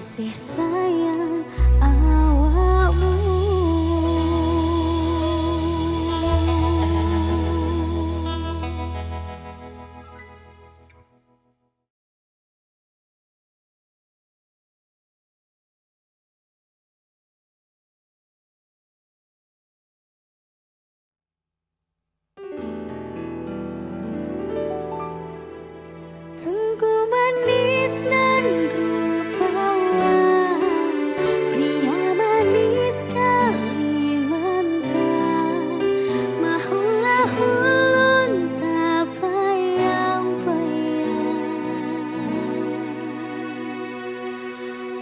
isih sayang awakmu. Tunggu manis nan rupawan, pria manis Kalimantan, mahulah ulun tak payang-payang,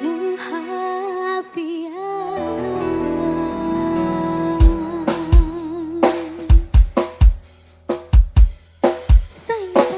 muhapian. Sayang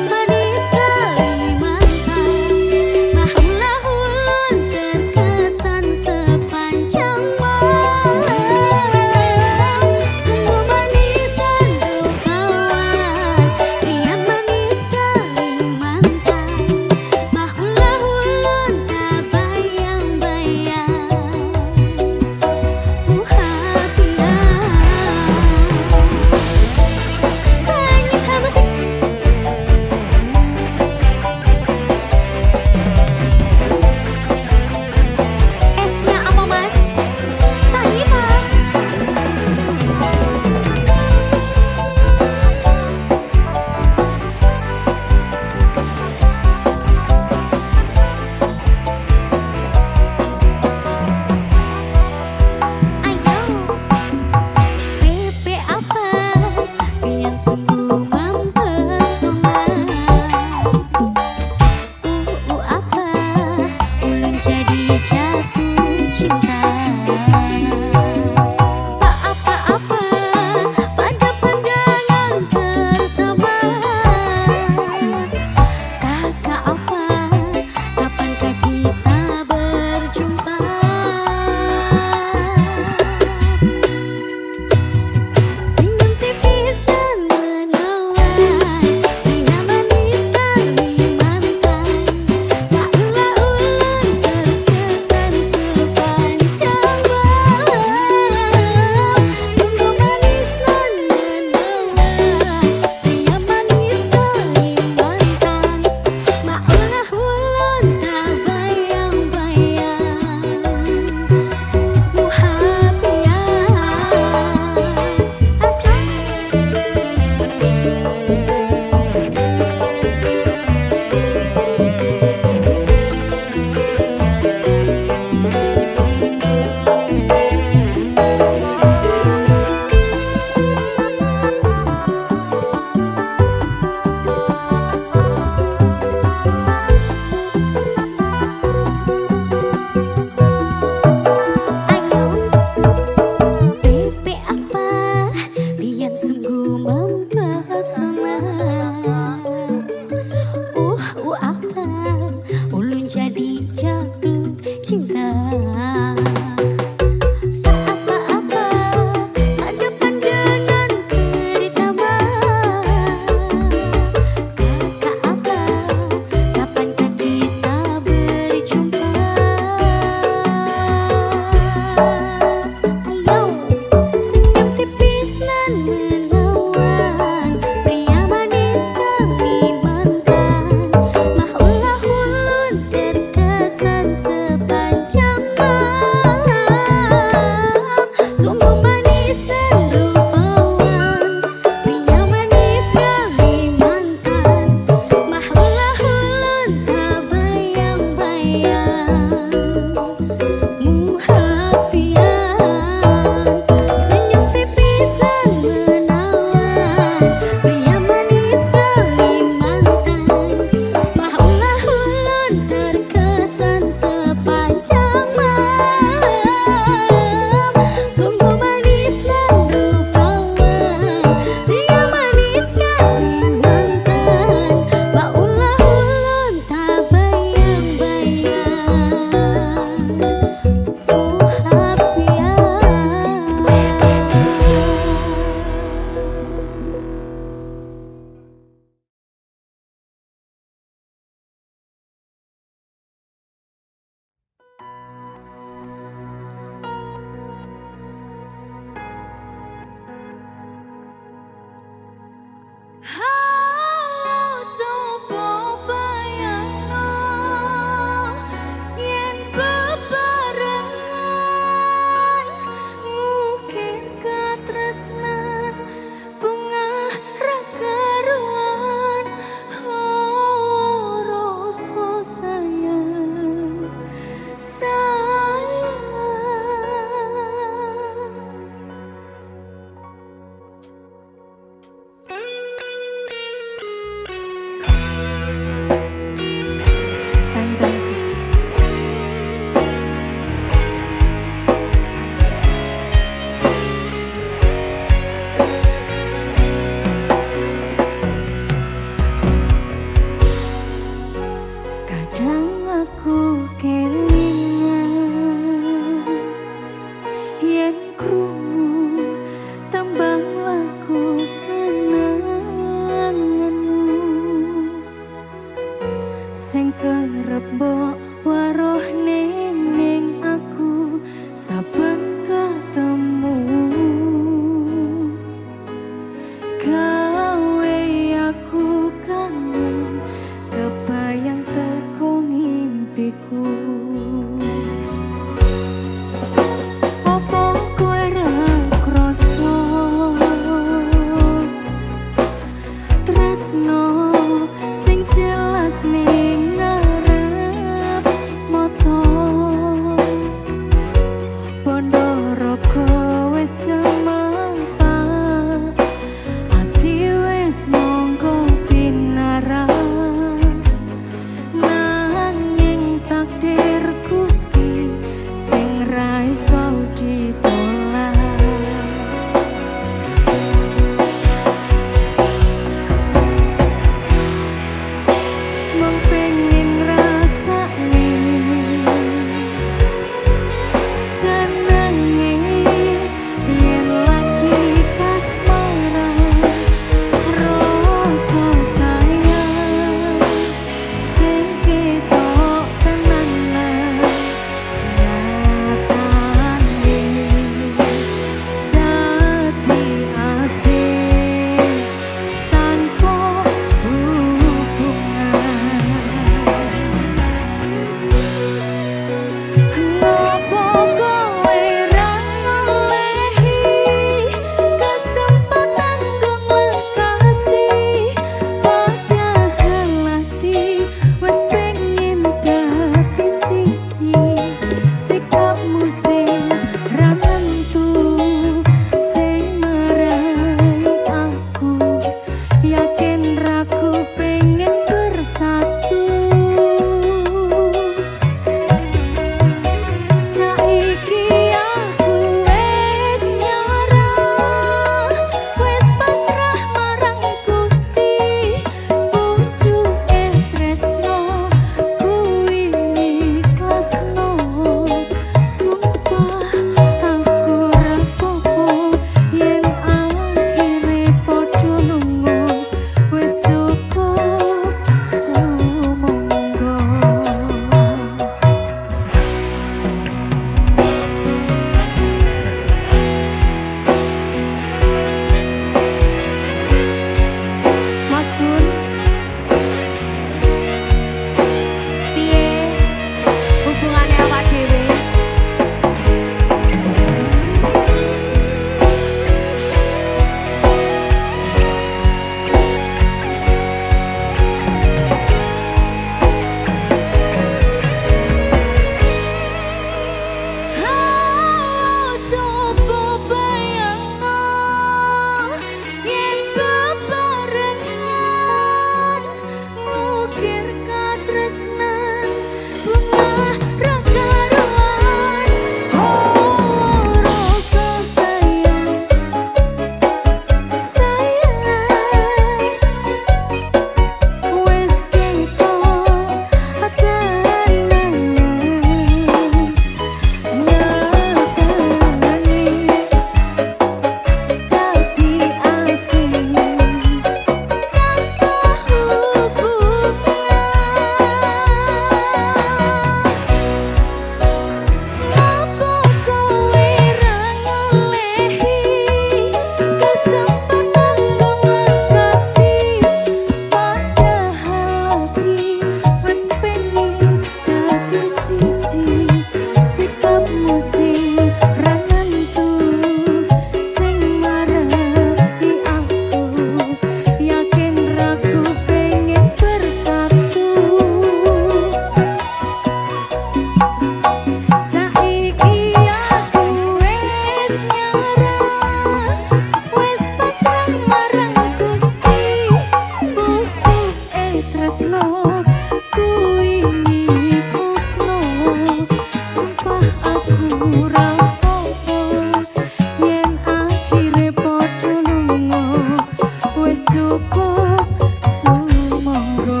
cukup sumangga.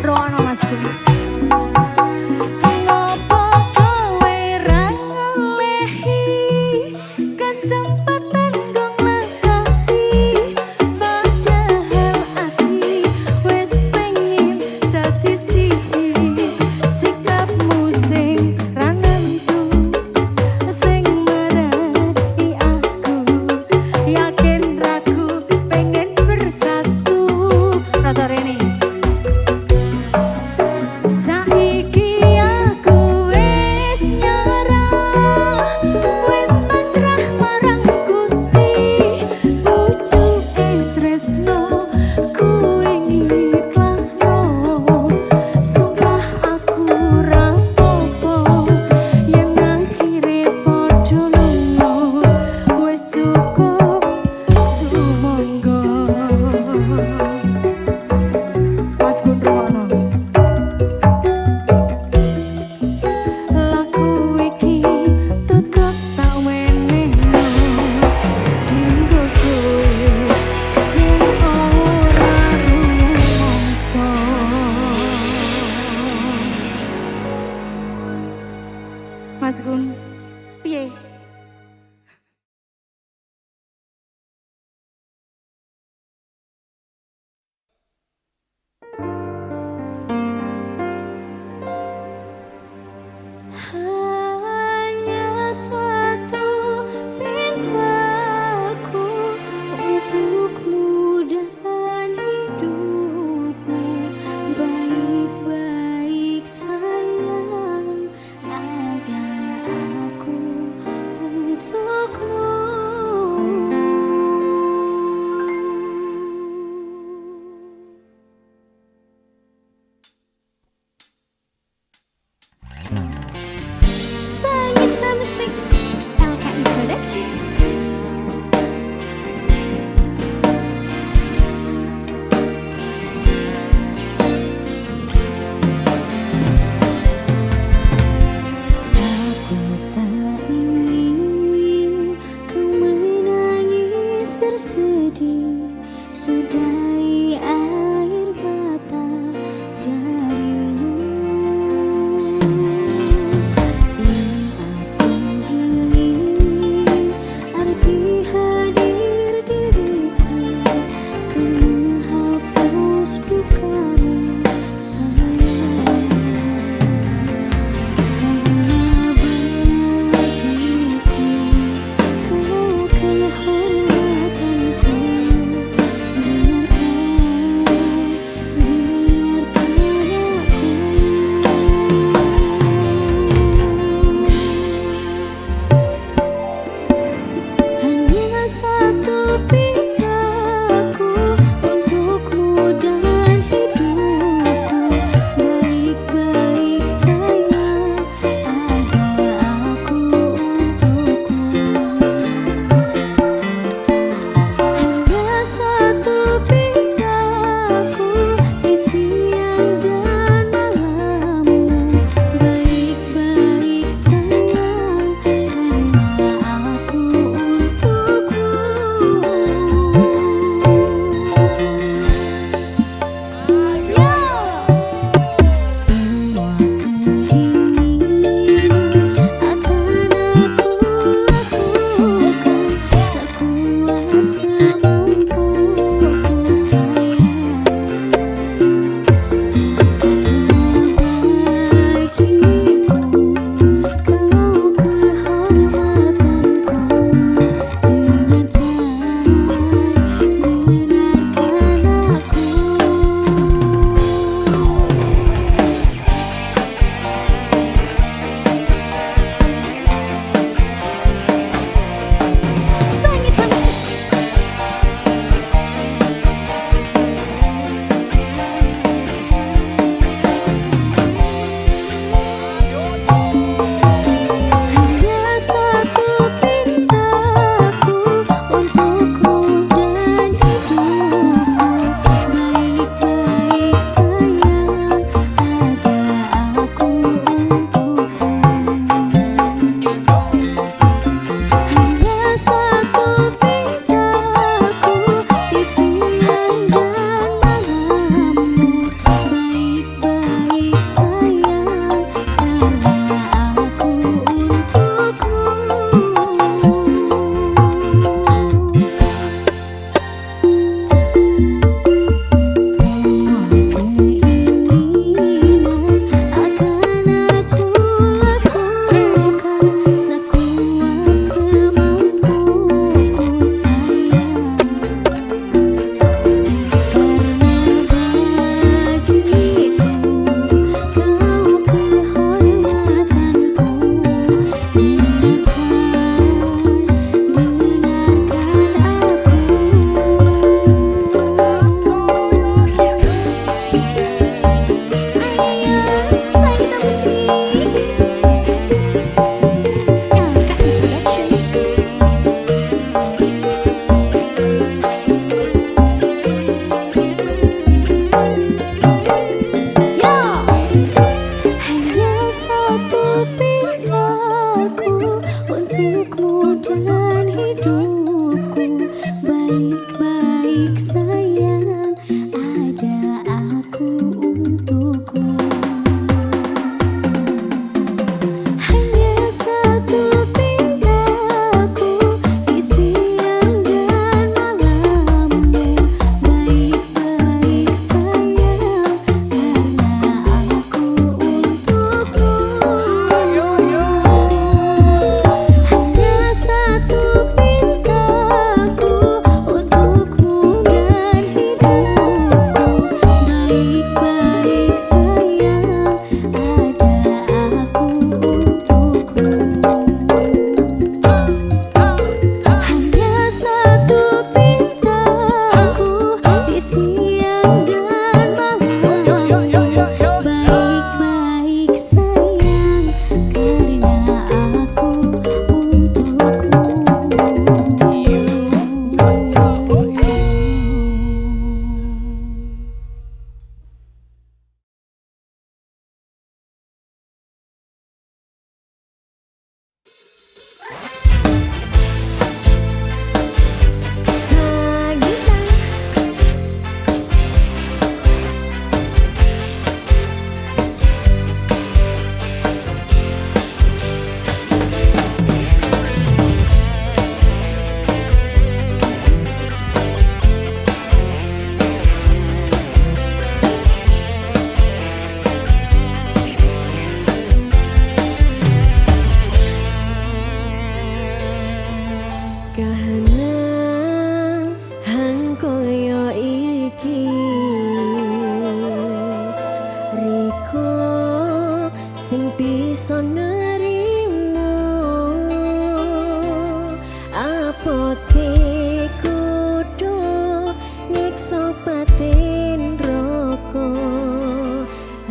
Rono Mas Gun. Mas Gun, piye? Hanya satu pintaku untukmu dan hidupmu. Baik-baik sayang, ada aku untukmu. Sangita Musik LKI Production. Aku tak ingin kau menangis bersedih. Sudahi air mata darimu. Yang aku ingin arti hadir diriku kan menghapus dukamu sayang. Karena bagiku kau kehormatanku. Dengarkan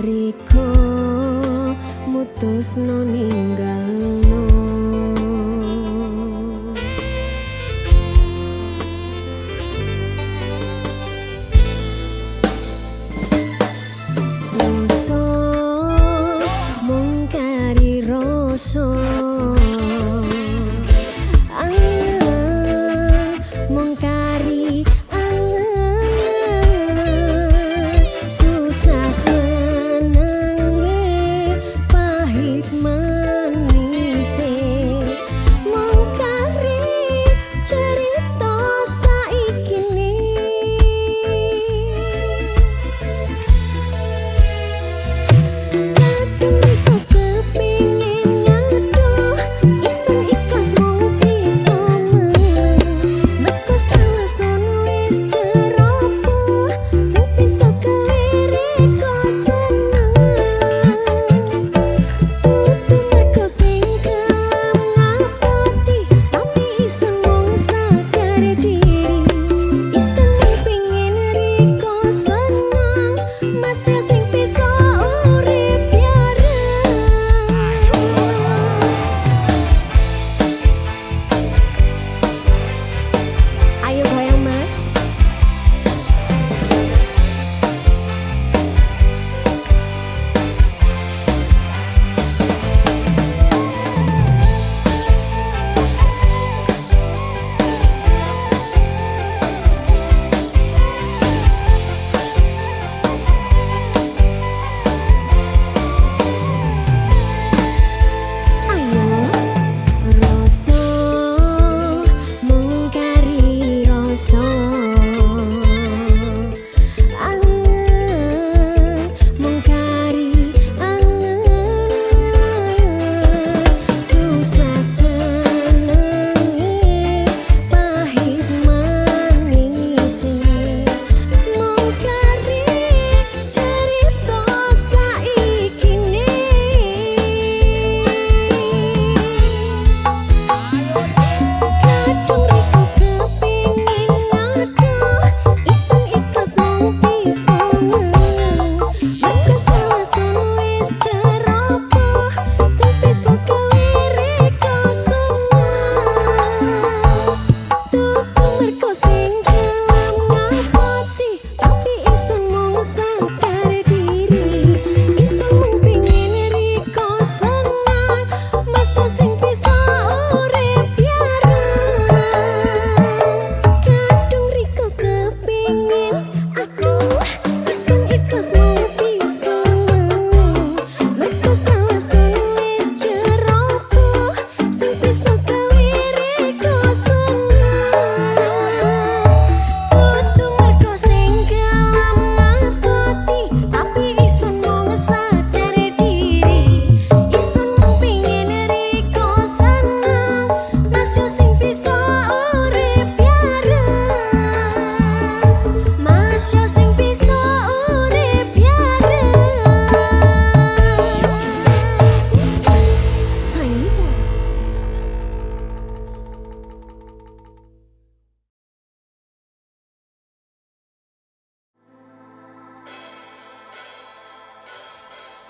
riko mutusno ninggalno. Rasa mung kari rasa angen mung kari susah senenge pahit manise mung kari cerita saikine.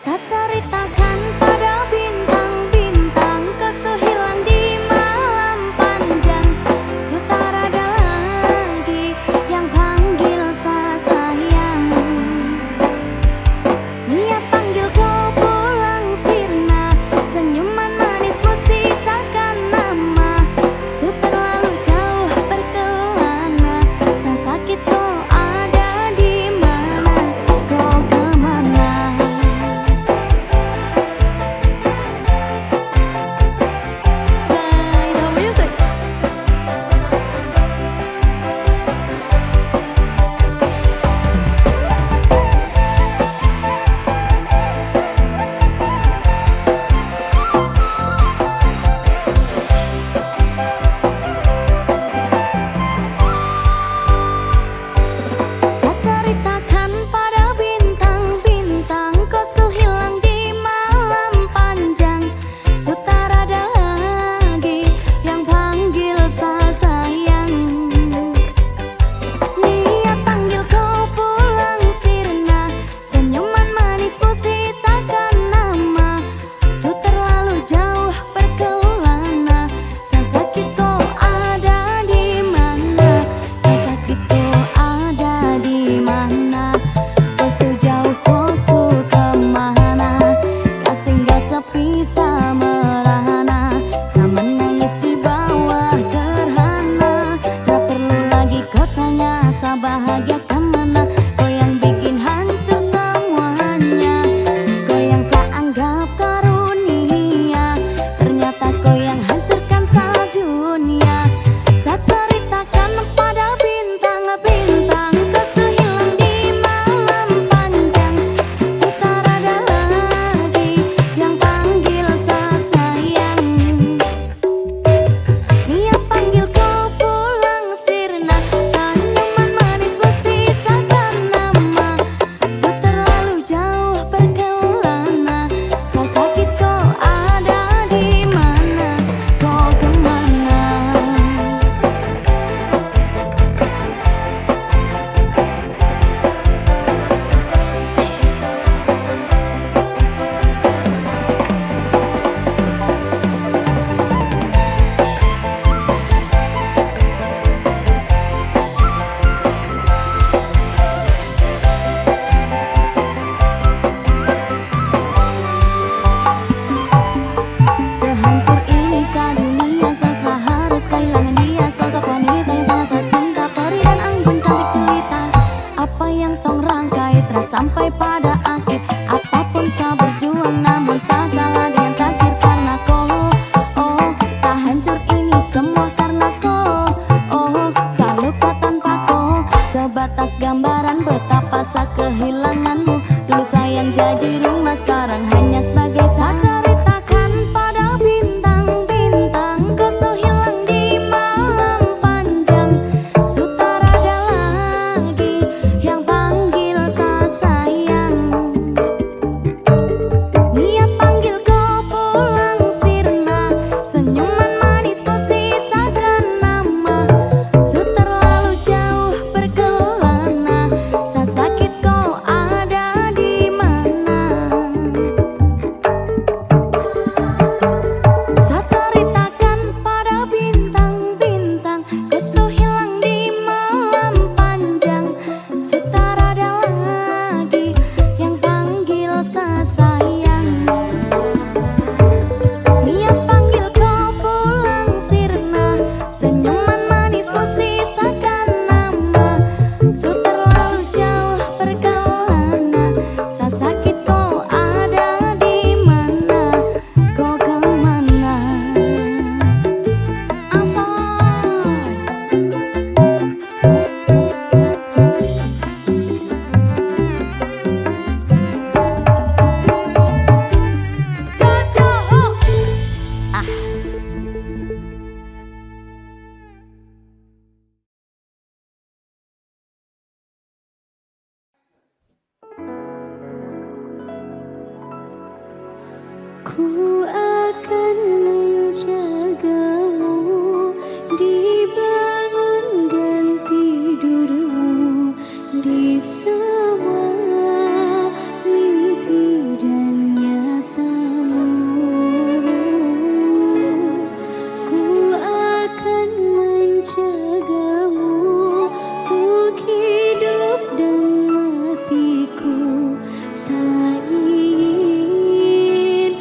Sacaritakan pada bintang-bintang kau hilang di malam panjang. Sutarada lagi yang panggil sayang. Niat panggil kau pulang sirna, senyuman manismu sisakan nama. Su terlalu jauh berkelana, sang sakit kau ada di mana, kau kemana? Ku akan menjagamu di bangun dan tidurmu, di semua mimpi dan nyatamu. Ku akan menjagamu untuk hidup dan matiku. Tak ingin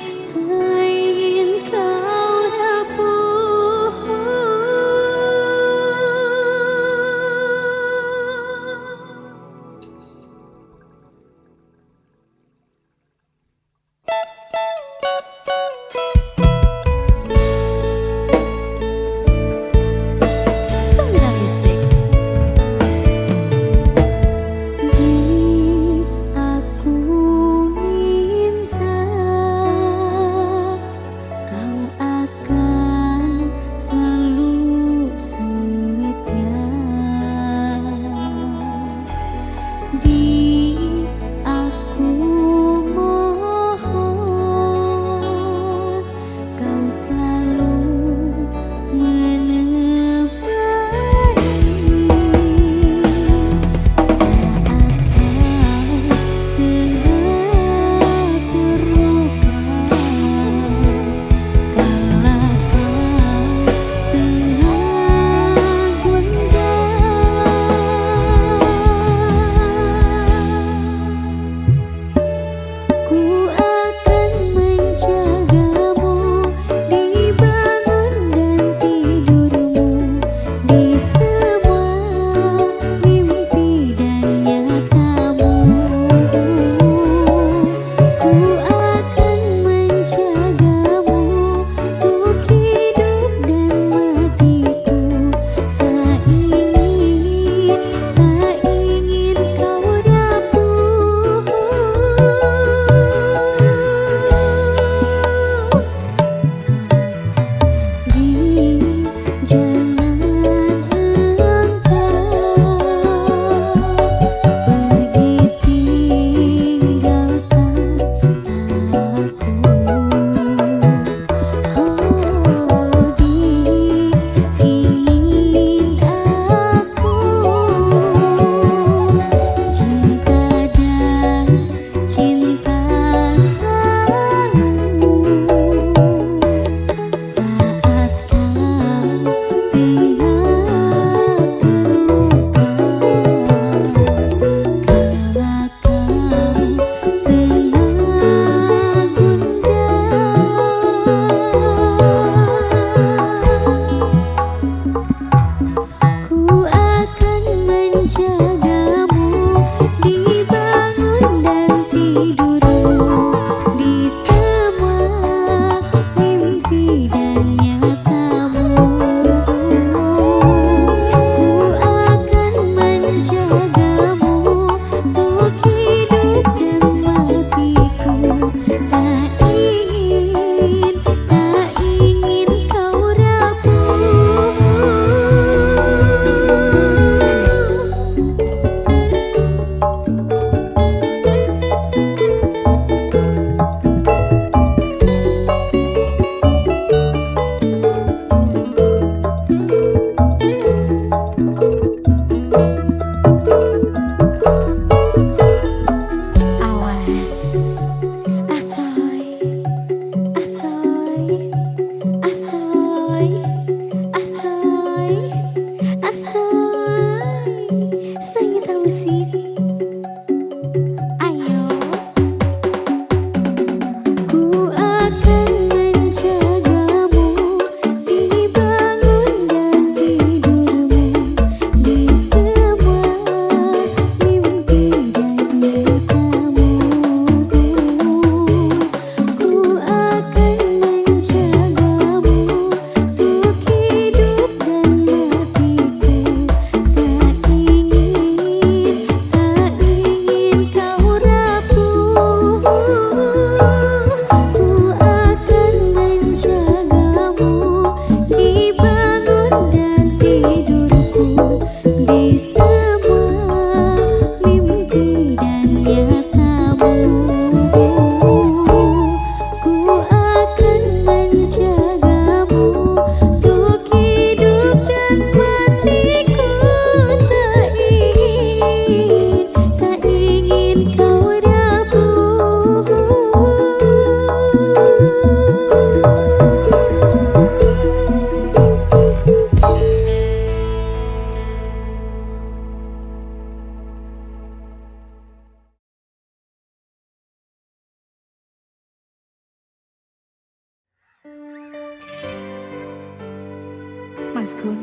Mas Gun.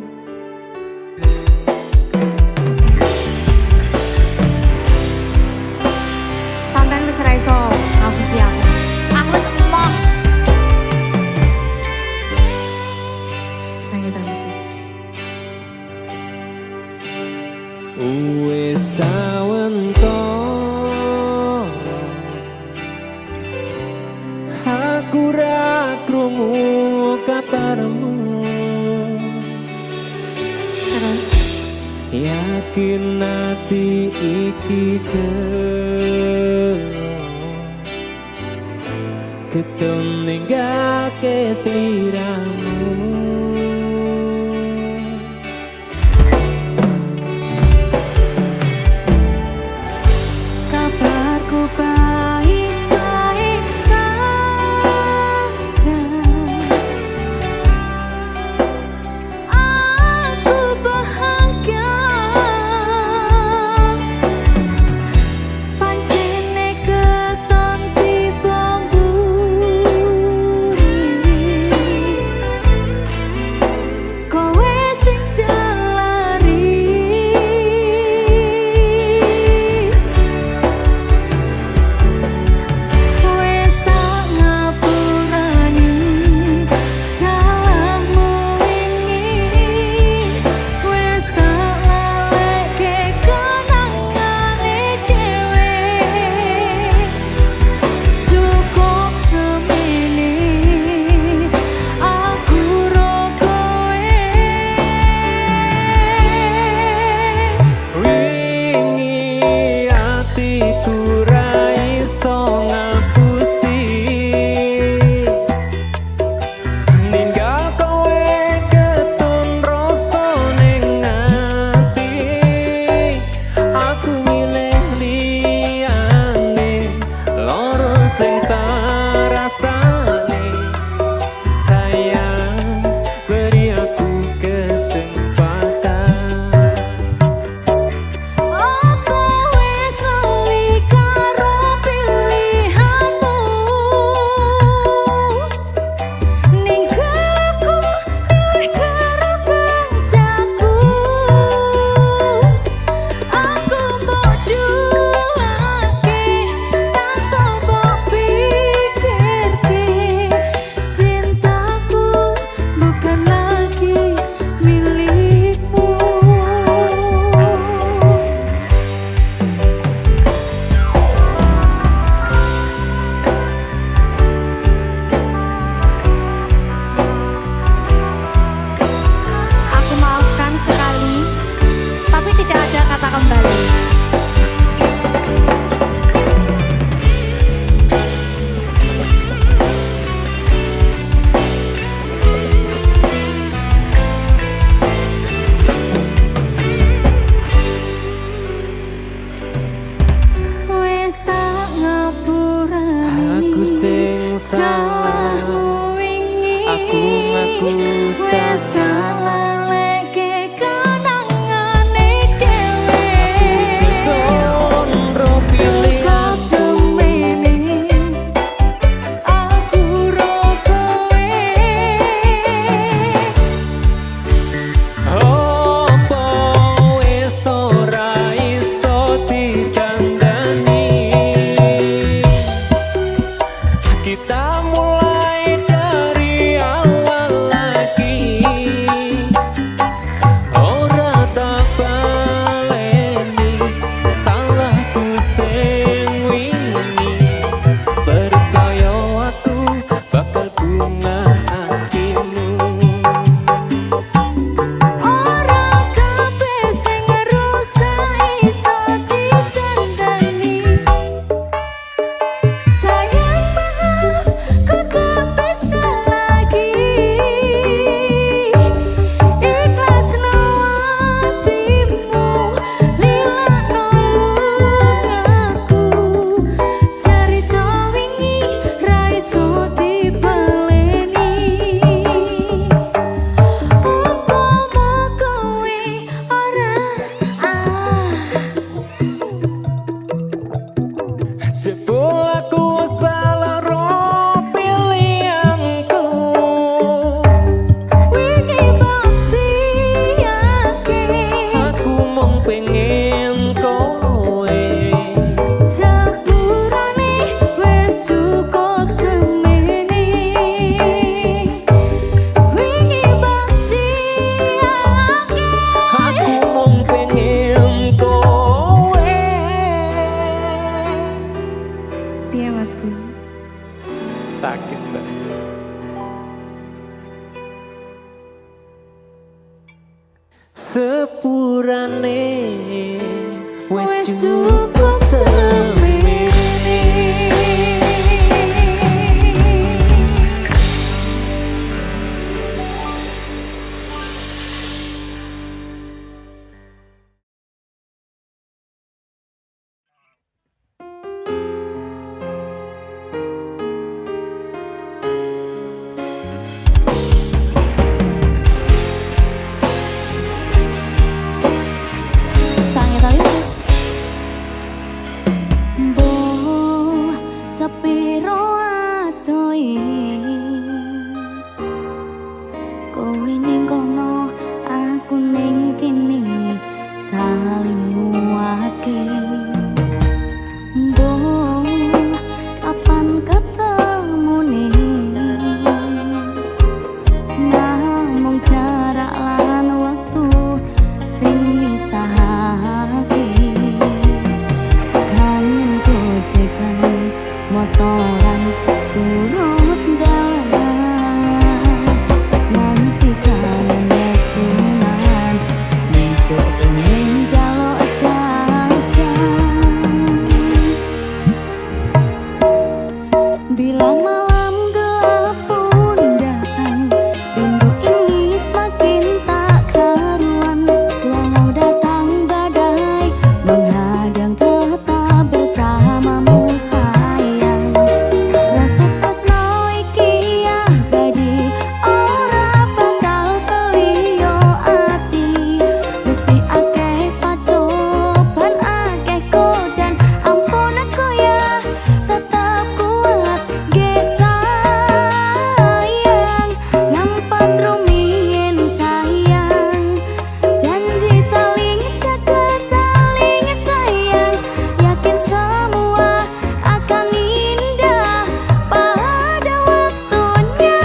Sampean wis ra iso ngapusi aku. Aku wis emoh. Saya terus. Wis sawentara aku ra krungu kabarmu. Terus Yakin ati iki keton ninggake sliramu. kabarku baik-baik saja. Aku bahagia. Pancene keton tiba mburi. Kowe sing jalari. Wes tak ngapurani salahmu wingi. Wes tak laleke kenangane dhewe. Cukup semene aku ro kowe. Wingi atiku ra iso ngapusi ninggal kowe keton rasa ning ati. Aku milih liyane loro sing tak rasane. Sayang beri aku kesempatan. Apa wis lali karo pilihanmu? Ninggal aku milih karo kancaku. Aku mbok duwake tanpa mbok pikirke. Cintaku bukan lagi milikmu. Aku maafkan sekali, tapi tidak ada kata kembali. Wes tak ngapurani Aku sing salah, salahmu wingi. aku ngaku Wes tak salah. laleke kenangane dhewe. Keton ro pilih Cukup semene aku ro kowe. apa wis ora iso ditandani. Kita mulai sepurane wis Wis cukup cukup semene. Sange tali sih. Boh sepiro atoe kowe ning kono aku ning kene saling nguwati. Boh kapan ketemune namung jarak lan waktu sing misahake. Kangen gojekan motoran turut dalan nanti kangen nesunan nijok pengen jaluk jajan. Bila malam gelap pun datang, rindu ini semakin tak karuan. Walau datang badai menghadang, tetap bersamamu sayang. Rasa tresno iki abadi, ora bakal keliyo ati. Mesti akeh pacoban, akeh godan, ampun aku ya tetap kuat ge sayang. Nampak rumiyin sayang, janji saling jaga, saling sayang. Yakin semua akan indah pada waktunya.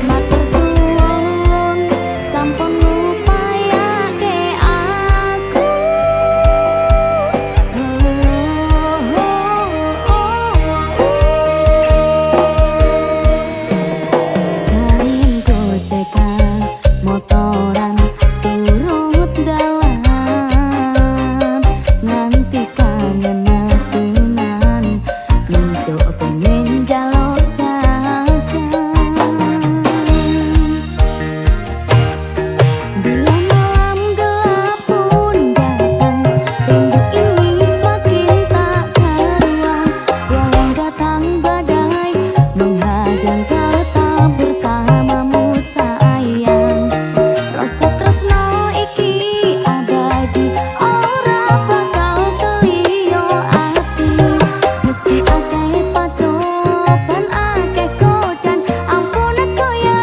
Matur suwun sampun ngupayake aku. Kangen gojekan motoran turut dalan nganti kangen nesunan nijok pengen jaluk jajan. Bila malam gelap pun datang, rindu ini semakin tak karuan. Walau datang badai menghadang, tetap bersamamu sayang. Rasa tresno iki abadi, ora bakal keliyo ati. Mesti akeh pacoban, akeh godan, ampun aku ya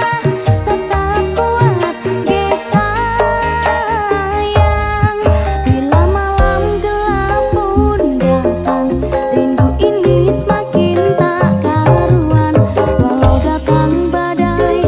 tetap kuat ge sayang. Bila malam gelap pun datang, rindu ini semakin tak karuan. Walau datang badai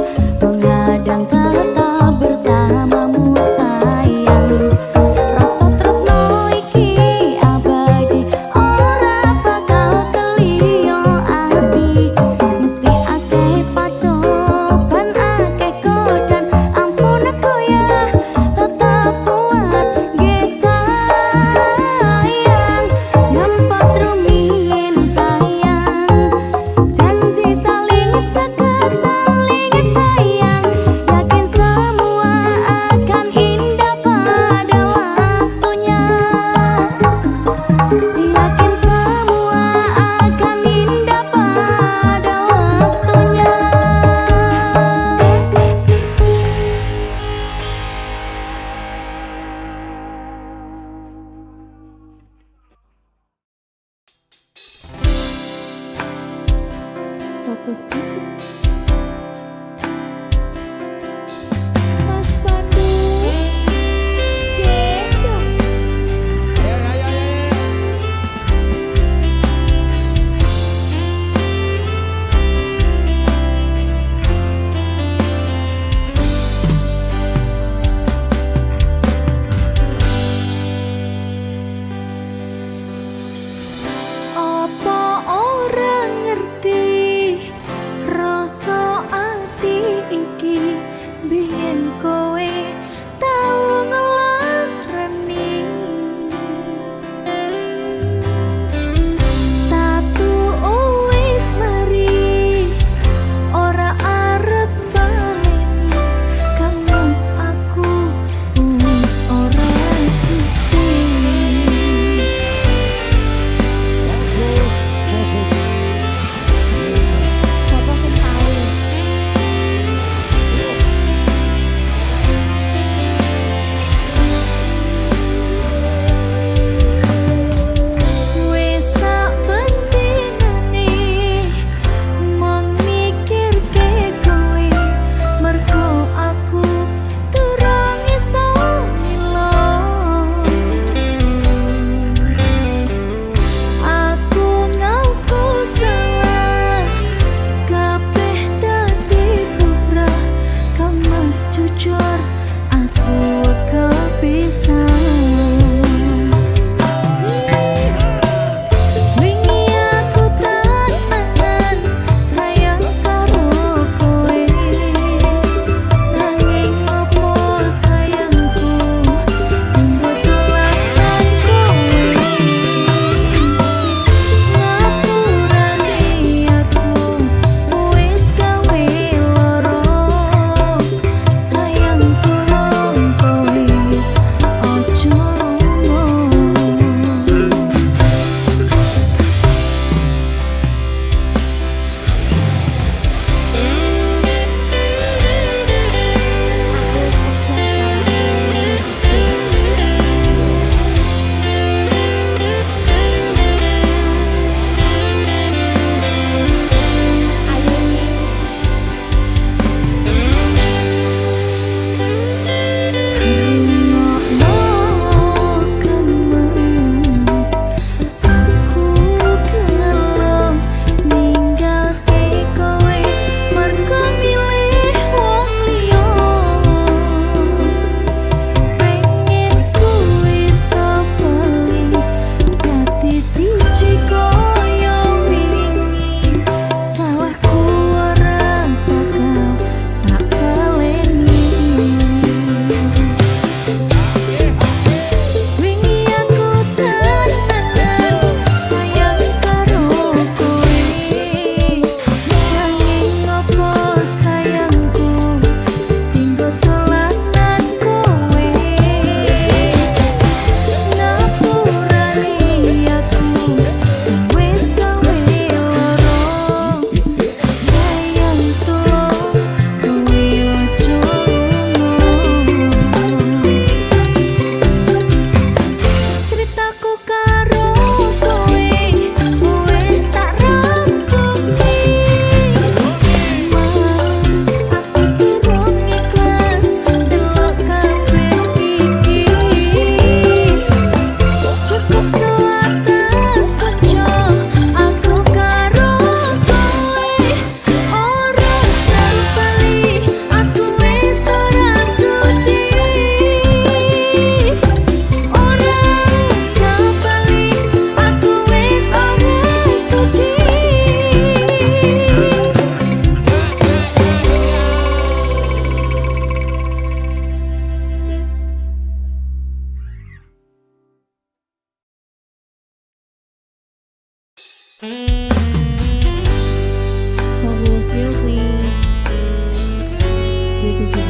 97 Raja.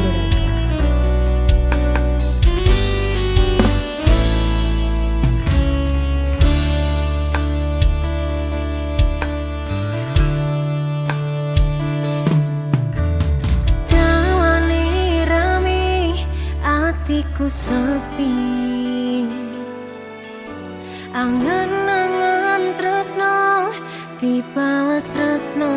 Dawane rame atiku sepi, angan-angan tresno dibales tresno,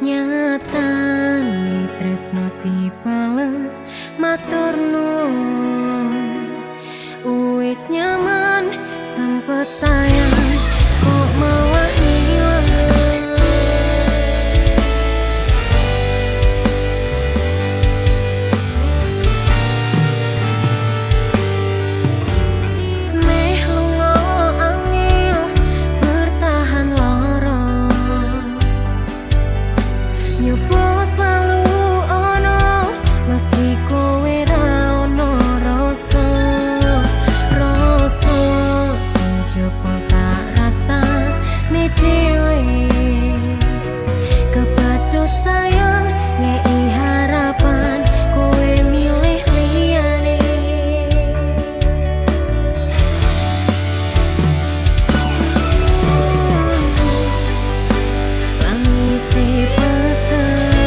nyatane tresno dibales matur nuwun. Wis nyaman sempet sayang kok malah hilang. Meh lunga angin bertahan lara, nyoba selalu ono meski kowe ra ono rasa. Rasa sing jebol tak rasa ne dhewe, kebacut sayang ngei harapan kowe milih liyane. Langite peteng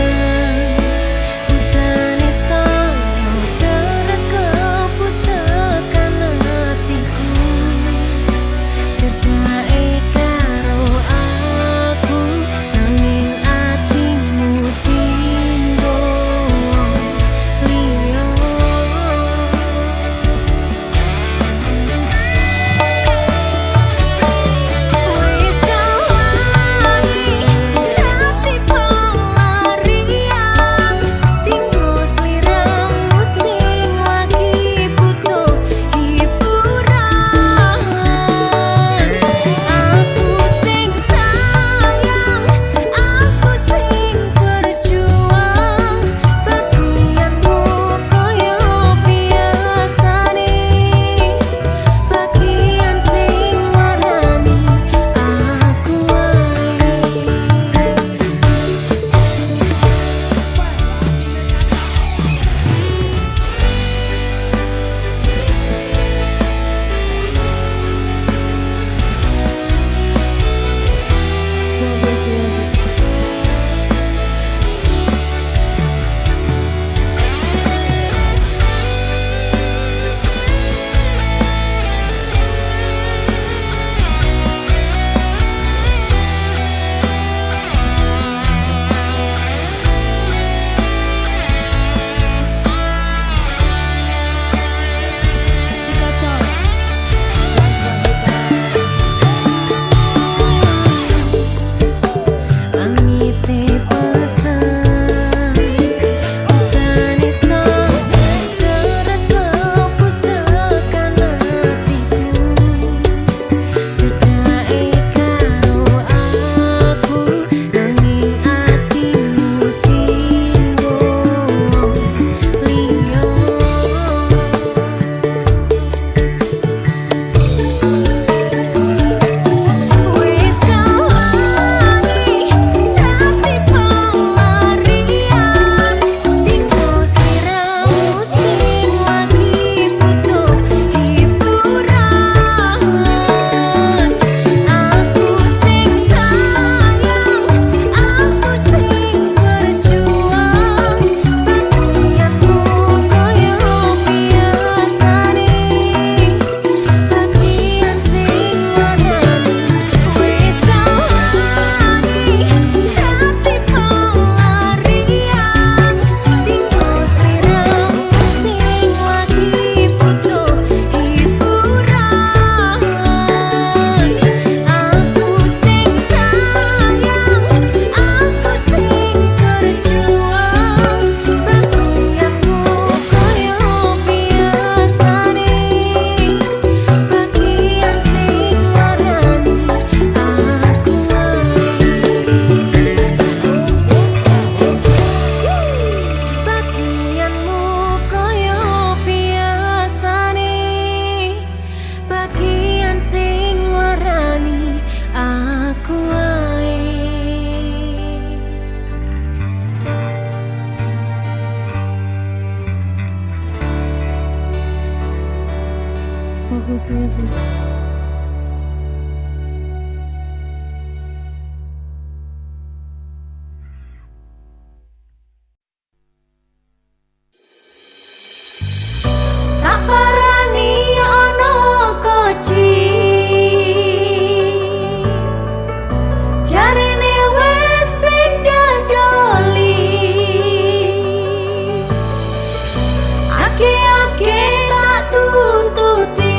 wis. Tak parani ana koci, jarene wis pindah doli. Ake tak tuntuti,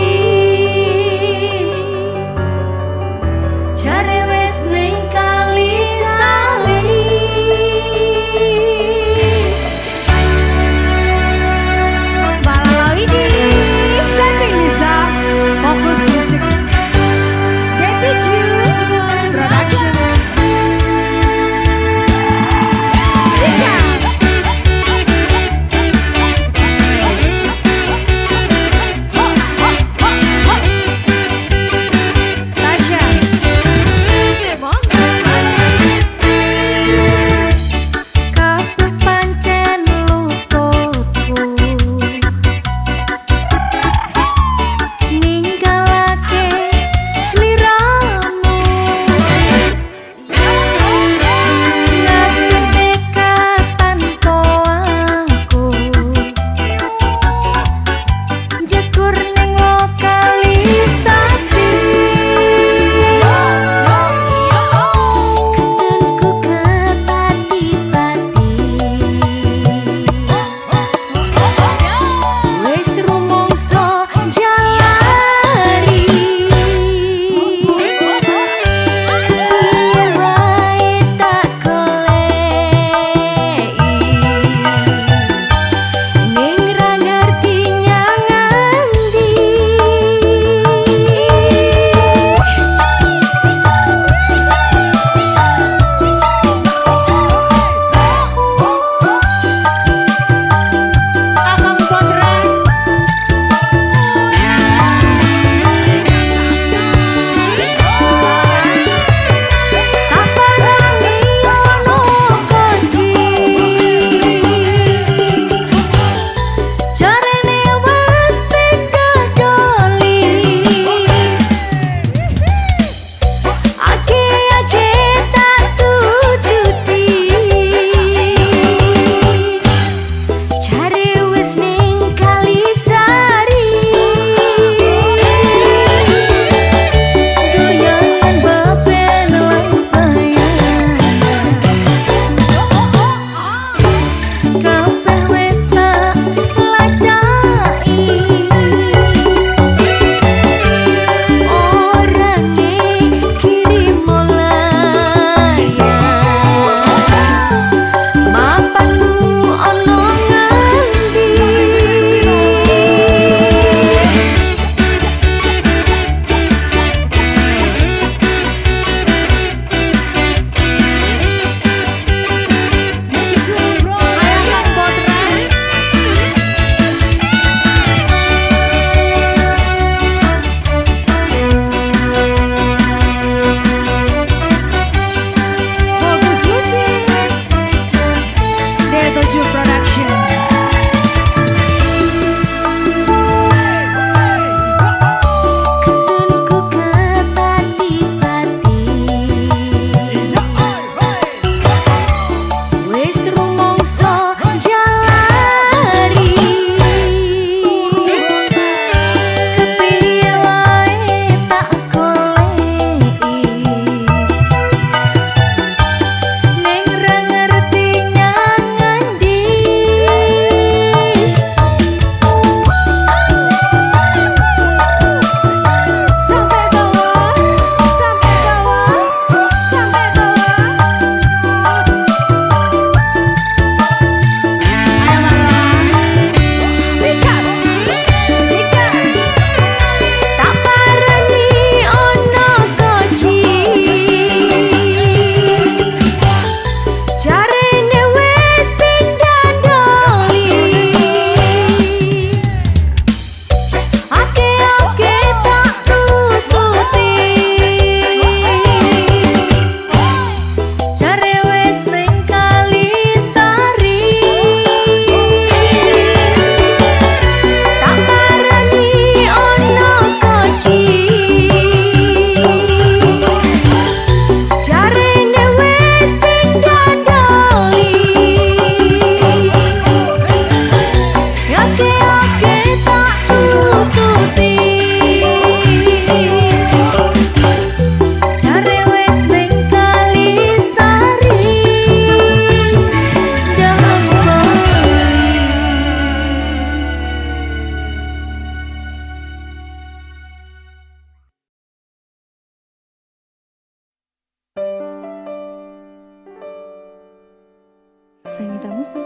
Sangita Musik,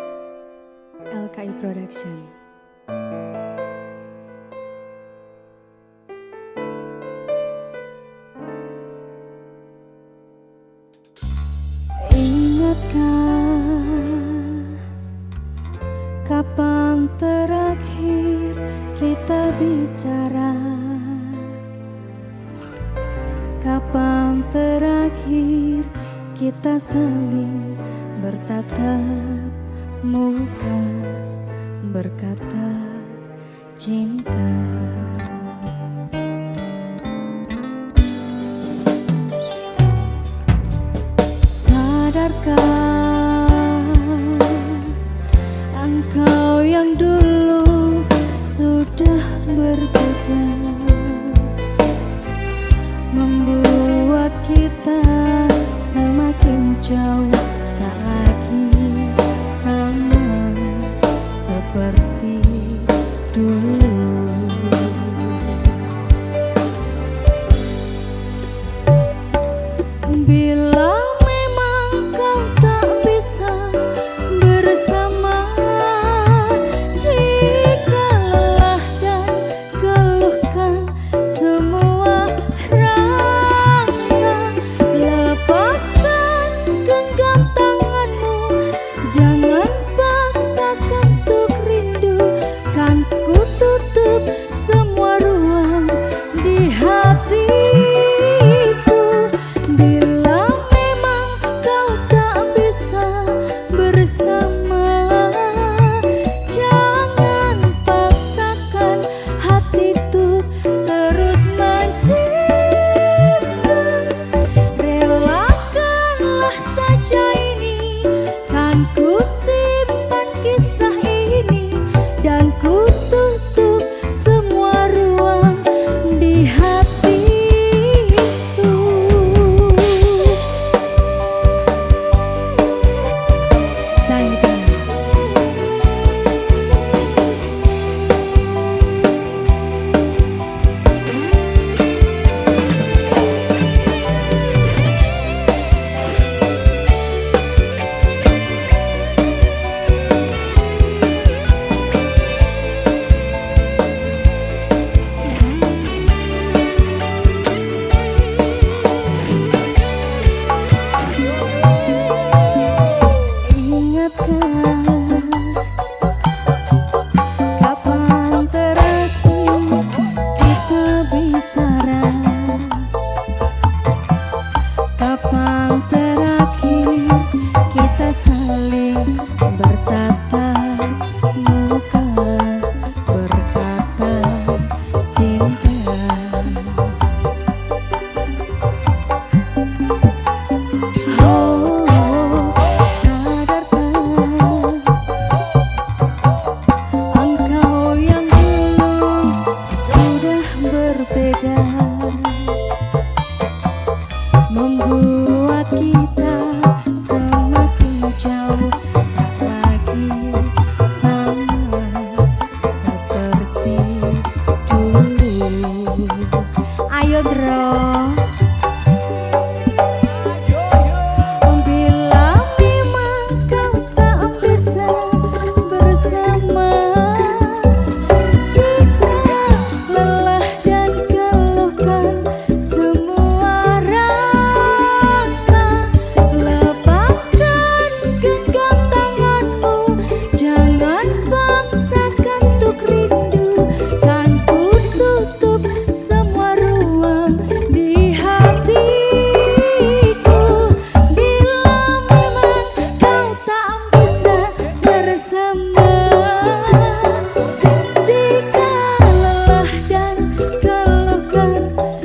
LKI Production. Ingatkah kapan terakhir kita bicara? Kapan terakhir kita saling bertatap muka, berkata cinta? Sadarkah engkau yang dulu sudah berbeda, membuat kita semakin jauh, tak lagi sama seperti dulu. Bila memang kau tak bisa bersama, jika lelah dan keluhkan semua rasa, lepaskan genggam tanganmu, jangan paksakan untuk rindu. Kan ku tutup semua ruang di hatiku. Bila memang kau tak bisa bersama, jangan paksakan hati tuh terus mencinta. Relakanlah saja ini, kan ku simpan kisah ini, dan ku tutup semua ruang di hatiku. Sayang, kapan terakhir kita bicara? Kapan terakhir kita saling bertatap muka, berkata cinta? Oh, sadarkah engkau yang dulu sudah berbeda, membuat kita semakin jauh, tak lagi sama seperti dulu. Ayo Dro. Bila memang kau tak bisa bersama, jika lelah dan keluhkan semua rasa, lepaskan genggam tanganmu, jangan paksakan untuk rindu. Kan ku tutup semua ruang di hatiku. Bila memang kau tak bisa bersama, jika lelah dan keluhkan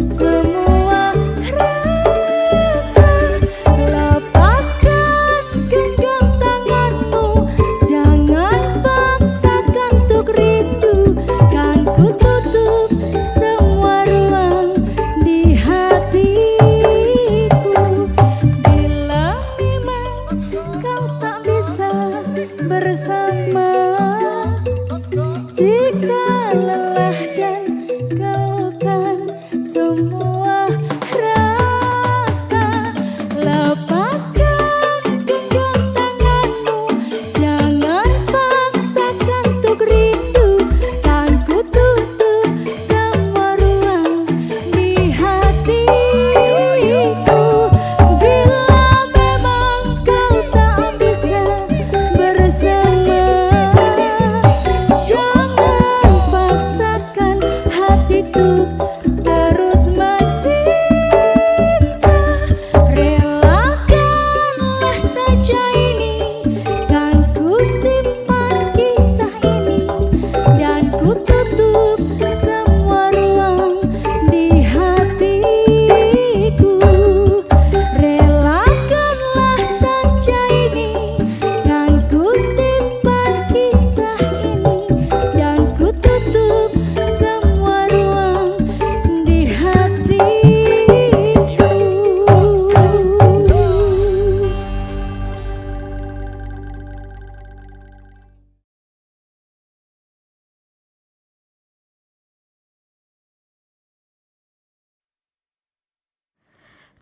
semua rasa, lepaskan genggam tanganmu, jangan paksakan untuk rindu. Kan ku tutup semua ruang di hatiku. Bila memang kau tak bisa bersama, jika lelah dan keluhkan semua rasa, lepaskan genggam tanganmu,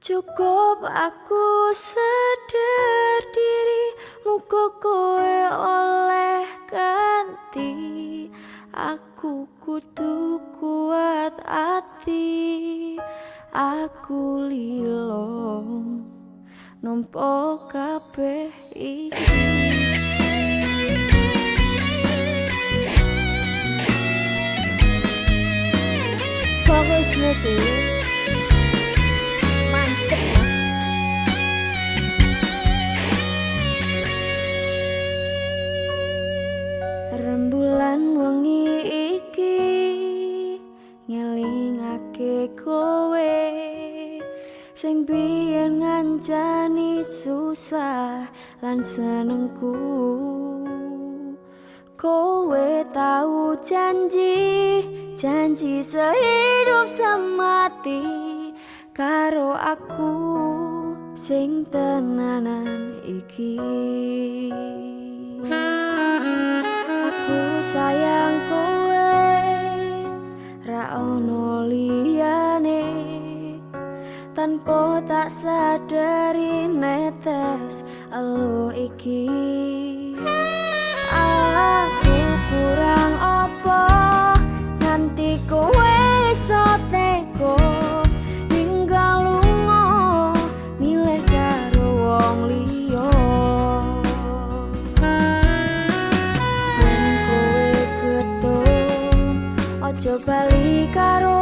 Cukup aku sadar diri, muga kowe oleh ganti. Aku kudu kuat ati, aku lilo nompo kabeh iki. Fokus musik. Mancep mas. Rembulan wengi iki ngelingake kowe, sing biyen ngancani susah lan senengku. Kowe tahu janji sehidup semati karo aku sing tenanan iki. Aku sayang kowe, ra ono liyane, tanpa tak sadari netes elo iki. Aku kurang apa nganti kowe iso teko ninggal lunga milih karo wong liya. Yen kowe ketun aja bali karo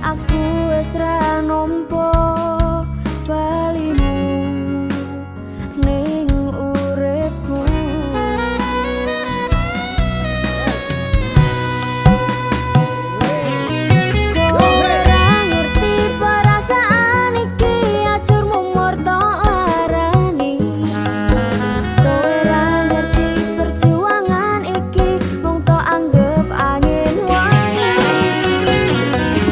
aku wis ra nampa balimu ning uripku. Kowe ra ngerti perasaan iki, ajurmu murta larani. Kowe ra ngerti perjuangan iki, mung tok anggap angin wangi.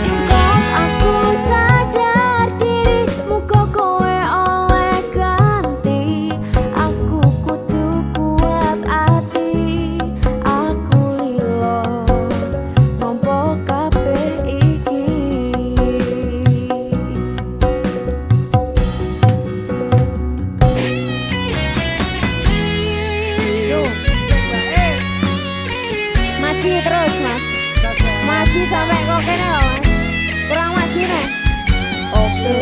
Cukup aku sadar diri, muga kowe oleh ganti. Aku kudu kuat ati, aku lilo nampa kabeh iki. Maji terus mas. Maji sampai kok kene loh mas. Kurang maji nih. Oke.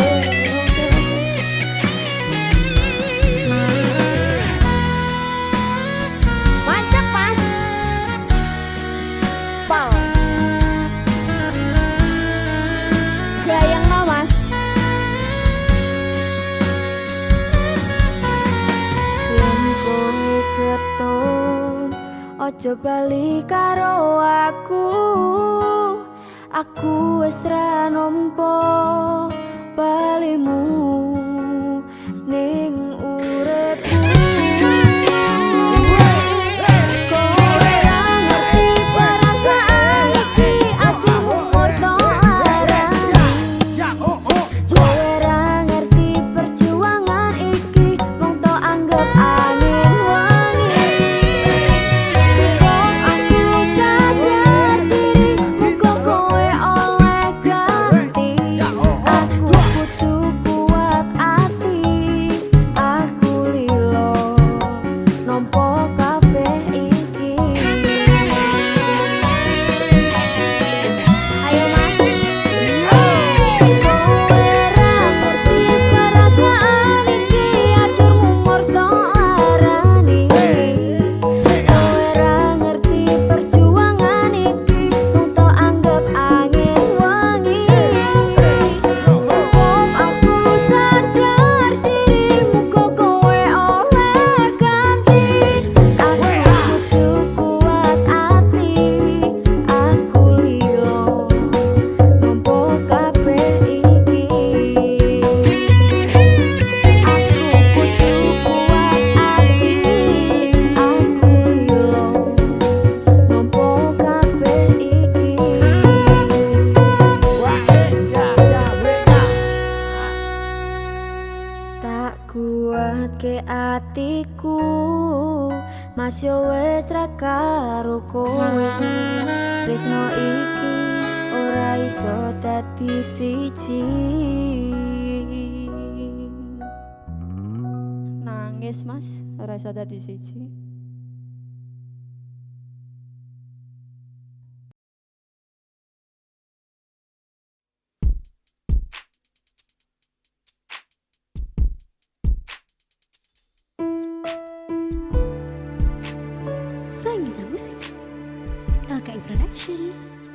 Mancep mas. Pal. Gayang no mas. Yen kowe ketun aja bali karo aku wis ra nampa balimu ning uripku. Kowe ra ngerti perasaan iki, ajurmu murta larani. Kowe ra ngerti perjuangan iki, mung tok anggap angin wangi. Cukup aku sadar diri, muga kowe oleh ganti. Aku kudu kuat ati, aku lilo nampa kabeh iki. Ayo mas. Kowe ra ngerti perasaan iki, ajurmu murta larani. Kowe ra ngerti perjuangan iki, mung tok anggap angin wangi. Cukup aku sadar diri, muga kowe oleh ganti. Aku kudu kuat ati, aku lilo nampa kabeh iki. Aku kudu kuat ati, aku lilo nampa kabeh iki. Tak kuat ke atiku, mas yo wis ra karo kowe. Tresno iki ora iso dadi siji. Nangis mas, ora iso dadi siji. Sangita Musik LKI Production.